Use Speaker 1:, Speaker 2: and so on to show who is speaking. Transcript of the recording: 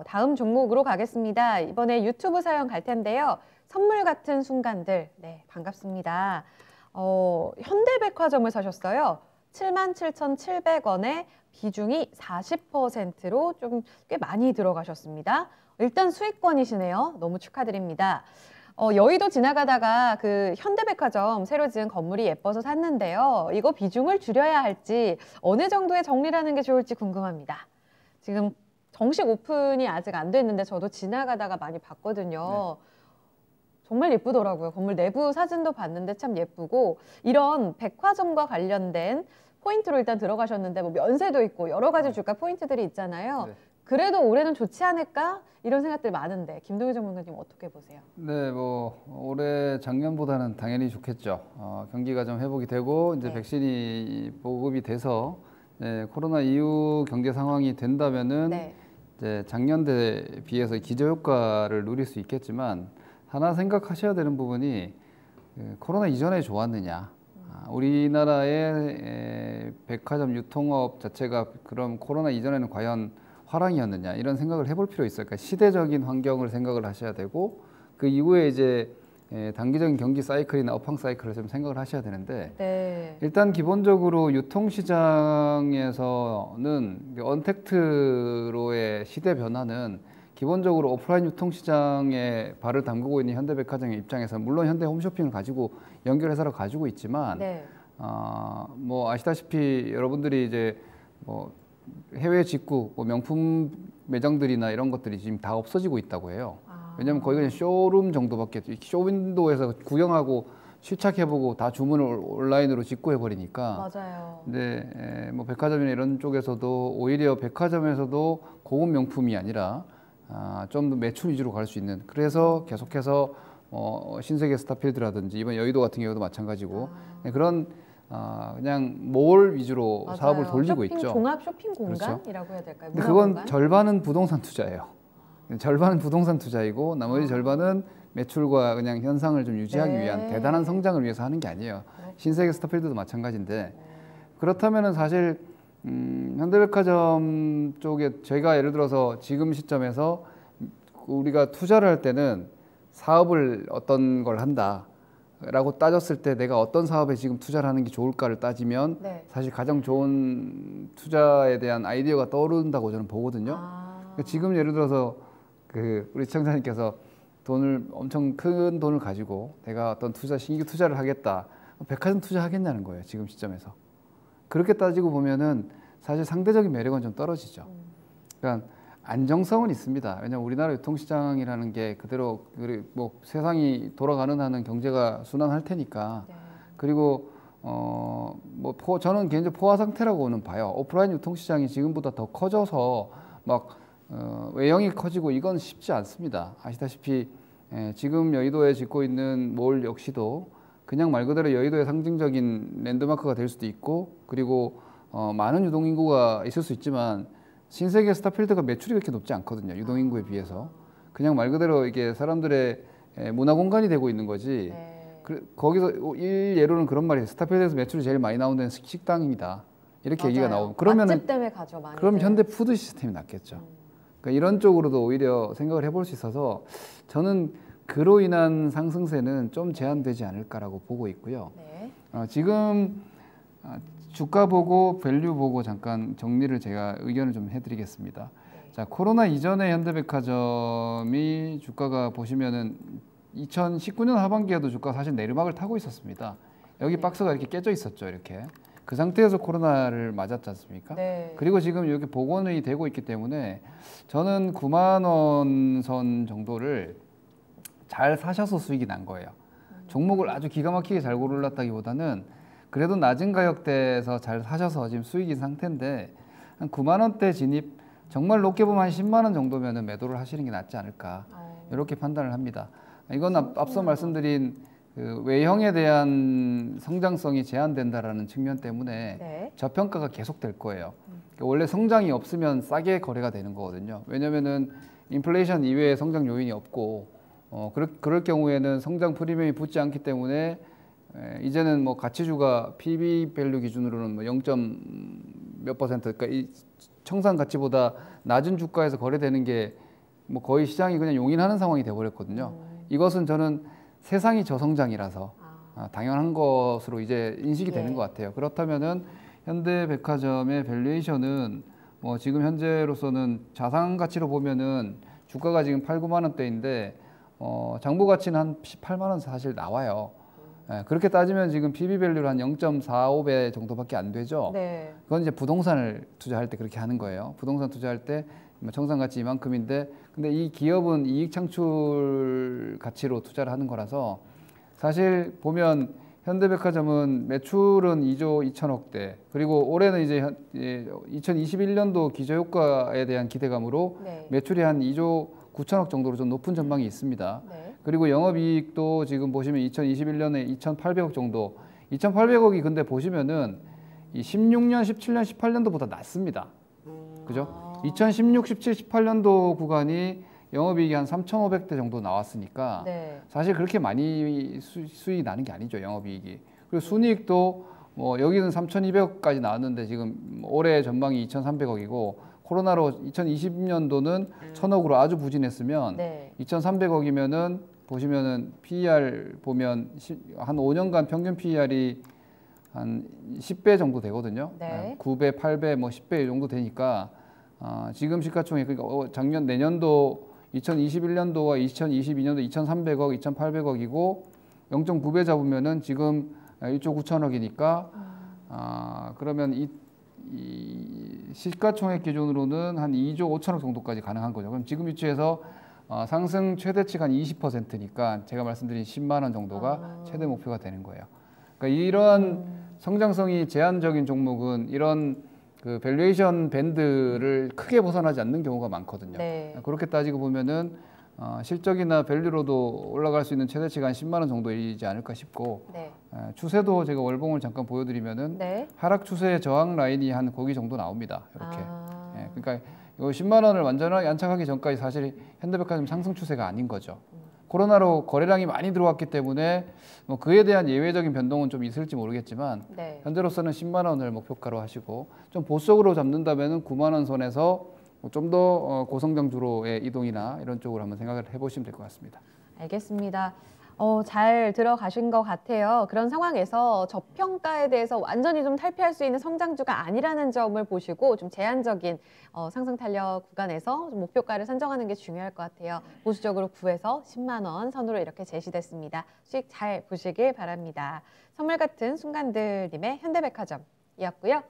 Speaker 1: 다음 종목으로 가겠습니다. 이번에 유튜브 사연 갈 텐데요. 선물 같은 순간들. 네, 반갑습니다. 현대백화점을 사셨어요. 77,700원에 비중이 40%로 좀 꽤 많이 들어가셨습니다. 일단 수익권이시네요. 너무 축하드립니다. 여의도 지나가다가 그 현대백화점 새로 지은 건물이 예뻐서 샀는데요. 이거 비중을 줄여야 할지 어느 정도의 정리라는 게 좋을지 궁금합니다. 지금 정식 오픈이 아직 안 됐는데 저도 지나가다가 많이 봤거든요.
Speaker 2: 네.
Speaker 1: 정말 예쁘더라고요. 건물 내부 사진도 봤는데 참 예쁘고 이런 백화점과 관련된 포인트로 일단 들어가셨는데 뭐 면세도 있고 여러 가지 주가 포인트들이 있잖아요.
Speaker 2: 네.
Speaker 1: 그래도 올해는 좋지 않을까? 이런 생각들 많은데 김동희 전문가님 어떻게 보세요?
Speaker 2: 네, 뭐 올해 작년보다는 당연히 좋겠죠. 경기가 좀 회복이 되고 이제
Speaker 1: 네.
Speaker 2: 백신이 보급이 돼서 코로나 이후 경제 상황이 된다면은
Speaker 1: 네.
Speaker 2: 이제 작년 대비해서 기저 효과를 누릴 수 있겠지만 하나 생각하셔야 되는 부분이 코로나 이전에 좋았느냐. 우리나라의 백화점 유통업 자체가 그럼 코로나 이전에는 과연 화랑이었느냐 이런 생각을 해볼 필요 있어요. 그러니까 시대적인 환경을 생각을 하셔야 되고 그 이후에 이제 단기적인 경기 사이클이나 업황 사이클을 좀 생각을 하셔야 되는데
Speaker 1: 네.
Speaker 2: 일단 기본적으로 유통시장에서는 언택트로의 시대 변화는 기본적으로 오프라인 유통시장에 발을 담그고 있는 현대백화점의 입장에서 물론 현대 홈쇼핑을 가지고 연결해서 가지고 있지만
Speaker 1: 네.
Speaker 2: 뭐 아시다시피 여러분들이 이제 뭐 해외 직구 뭐 명품 매장들이나 이런 것들이 지금 다 없어지고 있다고 해요. 왜냐하면 거기 그냥 쇼룸 정도밖에 쇼윈도에서 구경하고 실착해보고 다 주문을 온라인으로 직구해버리니까.
Speaker 1: 맞아요.
Speaker 2: 근데 뭐 백화점이나 이런 쪽에서도 오히려 백화점에서도 고급 명품이 아니라 좀 더 매출 위주로 갈 수 있는. 그래서 계속해서 신세계 스타필드라든지 이번 여의도 같은 경우도 마찬가지고 그런 그냥 몰 위주로
Speaker 1: 맞아요.
Speaker 2: 사업을 돌리고
Speaker 1: 쇼핑,
Speaker 2: 있죠.
Speaker 1: 종합 쇼핑
Speaker 2: 그렇죠.
Speaker 1: 공간이라고 해야 될까요?
Speaker 2: 근데
Speaker 1: 문화
Speaker 2: 그건
Speaker 1: 공간?
Speaker 2: 절반은 부동산 투자예요. 절반은 부동산 투자이고 나머지 절반은 매출과 그냥 현상을 좀 유지하기
Speaker 1: 네.
Speaker 2: 위한 대단한 성장을 위해서 하는 게 아니에요.
Speaker 1: 그렇구나.
Speaker 2: 신세계 스타필드도 마찬가지인데 그렇다면은 사실 현대백화점 쪽에 저희가 예를 들어서 지금 시점에서 우리가 투자를 할 때는 사업을 어떤 걸 한다라고 따졌을 때 내가 어떤 사업에 지금 투자를 하는 게 좋을까를 따지면
Speaker 1: 네.
Speaker 2: 사실 가장 좋은 투자에 대한 아이디어가 떠오른다고 저는 보거든요. 그러니까 지금 예를 들어서 우리 시청자님께서 돈을 엄청 큰 돈을 가지고 내가 어떤 신규 투자를 하겠다. 백화점 투자하겠냐는 거예요. 지금 시점에서. 그렇게 따지고 보면은 사실 상대적인 매력은 좀 떨어지죠. 그러니까 안정성은 있습니다. 왜냐하면 우리나라 유통시장이라는 게 그대로 뭐 세상이 돌아가는 한은 경제가 순환할 테니까.
Speaker 1: 네.
Speaker 2: 그리고 뭐 저는 개인적으로 포화 상태라고는 봐요. 오프라인 유통시장이 지금보다 더 커져서 막 외형이 커지고 이건 쉽지 않습니다. 아시다시피 지금 여의도에 짓고 있는 몰 역시도 그냥 말 그대로 여의도의 상징적인 랜드마크가 될 수도 있고 그리고 많은 유동인구가 있을 수 있지만 신세계 스타필드가 매출이 그렇게 높지 않거든요. 유동인구에 비해서. 그냥 말 그대로 이게 사람들의 문화 공간이 되고 있는 거지.
Speaker 1: 네.
Speaker 2: 거기서 일예로는 그런 말이 있어요. 스타필드에서 매출이 제일 많이 나오는 데는 식당입니다. 이렇게
Speaker 1: 맞아요.
Speaker 2: 얘기가 나오면 그러면은
Speaker 1: 맛집 때문에 가죠, 많이.
Speaker 2: 그럼 현대 푸드 시스템이 낫겠죠. 그러니까 이런 쪽으로도 오히려 생각을 해볼 수 있어서 저는 그로 인한 상승세는 좀 제한되지 않을까라고 보고 있고요.
Speaker 1: 네.
Speaker 2: 지금 주가 보고 밸류 보고 잠깐 정리를 제가 의견을 좀 해드리겠습니다.
Speaker 1: 네.
Speaker 2: 자, 코로나 이전에 현대백화점이 주가가 보시면은 2019년 하반기에도 주가 사실 내리막을 타고 있었습니다. 여기 박스가 이렇게 깨져 있었죠, 이렇게. 그 상태에서 코로나를 맞았지 않습니까?
Speaker 1: 네.
Speaker 2: 그리고 지금 이렇게 복원이 되고 있기 때문에 저는 9만 원 선 정도를 잘 사셔서 수익이 난 거예요. 종목을 아주 기가 막히게 잘 고르렀다기보다는 그래도 낮은 가격대에서 잘 사셔서 지금 수익인 상태인데 한 9만 원대 진입 정말 높게 보면 한 10만 원 정도면 매도를 하시는 게 낫지 않을까 이렇게 판단을 합니다. 이건 앞서 말씀드린 그 외형에 대한 성장성이 제한된다라는 측면 때문에
Speaker 1: 네.
Speaker 2: 저평가가 계속될 거예요. 원래 성장이 없으면 싸게 거래가 되는 거거든요. 왜냐면은 인플레이션 이외에 성장 요인이 없고 그럴 경우에는 성장 프리미엄이 붙지 않기 때문에 이제는 뭐 가치주가 PB 밸류 기준으로는 뭐 0. 몇 %, 그러니까 청산 가치보다 낮은 주가에서 거래되는 게 뭐 거의 시장이 그냥 용인하는 상황이 돼버렸거든요. 이것은 저는 세상이 저성장이라서 당연한 것으로 이제 인식이 되는 것 같아요. 그렇다면은 현대백화점의 밸류에이션은 뭐 지금 현재로서는 자산 가치로 보면은 주가가 지금 8, 9만 원대인데 장부 가치는 한 18만 원 사실 나와요. 그렇게 따지면 지금 PB 밸류를 한 0.45배 정도밖에 안 되죠.
Speaker 1: 네.
Speaker 2: 그건 이제 부동산을 투자할 때 그렇게 하는 거예요. 부동산 투자할 때 청산 가치 이만큼인데, 근데 이 기업은 이익 창출 가치로 투자를 하는 거라서 사실 보면 현대백화점은 매출은 2조 2천억대, 그리고 올해는 이제 2021년도 기저효과에 대한 기대감으로 매출이 한 2조 9천억 정도로 좀 높은 전망이 있습니다. 그리고 영업이익도 지금 보시면 2021년에 2,800억 정도, 2,800억이 근데 보시면은 이 16년, 17년, 18년도보다 낮습니다. 그죠? 2016, 17, 18년도 구간이 영업이익이 한 3,500대 정도 나왔으니까 사실 그렇게 많이 수익이 나는 게 아니죠, 영업이익이. 그리고 순이익도 뭐 여기는 3,200억까지 나왔는데 지금 올해 전망이 2,300억이고 코로나로 2020년도는 1,000억으로 아주 부진했으면 2,300억이면은 보시면은 PER 보면 한 5년간 평균 PER이 한 10배 정도 되거든요. 9배, 8배, 뭐 10배 정도 되니까 지금 시가총액, 그러니까 작년 내년도 2021년도와 2022년도 2,300억, 2,800억이고 0.9배 잡으면은 지금 1조 9천억이니까 그러면 이 시가총액 기준으로는 한 2조 5천억 정도까지 가능한 거죠. 그럼 지금 위치에서 상승 최대치가 한 20%니까 제가 말씀드린 10만 원 정도가 최대 목표가 되는 거예요. 그러니까 이런 성장성이 제한적인 종목은 이런 그 밸류에이션 밴드를 크게 벗어나지 않는 경우가 많거든요. 그렇게 따지고 보면은 실적이나 밸류로도 올라갈 수 있는 최대치가 한 10만 원 정도이지 않을까 싶고 추세도 제가 월봉을 잠깐 보여드리면은 하락 추세의 저항 라인이 한 거기 정도 나옵니다. 이렇게. 그러니까 이 10만 원을 완전하게 안착하기 전까지 사실 현대백화점 상승 추세가 아닌 거죠. 코로나로 거래량이 많이 들어왔기 때문에 뭐 그에 대한 예외적인 변동은 좀 있을지 모르겠지만 현재로서는 10만 원을 목표가로 하시고 좀 보수적으로 잡는다면은 9만 원 선에서 좀 더 고성장주로의 이동이나 이런 쪽으로 한번 생각을 해보시면 될 것 같습니다.
Speaker 1: 알겠습니다. 잘 들어가신 것 같아요. 그런 상황에서 저평가에 대해서 완전히 좀 탈피할 수 있는 성장주가 아니라는 점을 보시고 좀 제한적인 상승 탄력 구간에서 좀 목표가를 선정하는 게 중요할 것 같아요. 보수적으로 9에서 10만 원 선으로 이렇게 제시됐습니다. 수익 잘 보시길 바랍니다. 선물 같은 순간들님의 현대백화점이었고요.